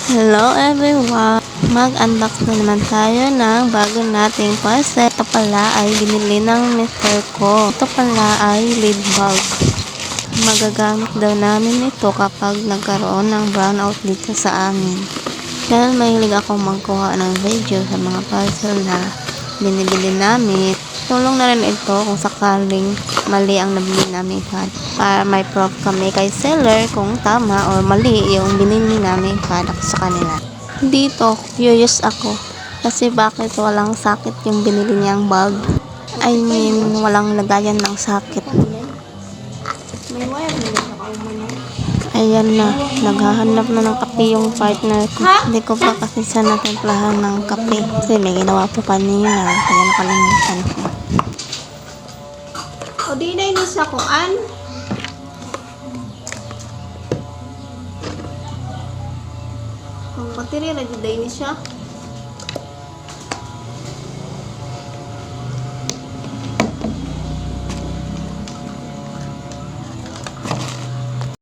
Hello everyone! Mag-unbox na naman tayo ng bago nating parcel. Ito pala ay binili ng mister ko. Ito pala ay lid bulb. Magagamit daw namin ito kapag nagkaroon ng brownout dito sa amin. Dahil mahilig akong magkuha ng video sa mga parcel na binibili namin. Tulong na rin ito kung sakaling mali ang nabili namin card. Para may proof kami kay seller kung tama o mali yung binili namin product sa kanila. Dito, curious ako. Kasi bakit walang sakit yung binili niyang bulb? I mean, walang lagayan ng sakit. Ayan na, naghahanap na ng kape yung partner ko. Hindi ko pa kasi sana timplahan ng kape. Kasi may ginawa po kanina, kaya nakalimutan ko. O di na ini sa kuan. Kung battery na jud ini siya.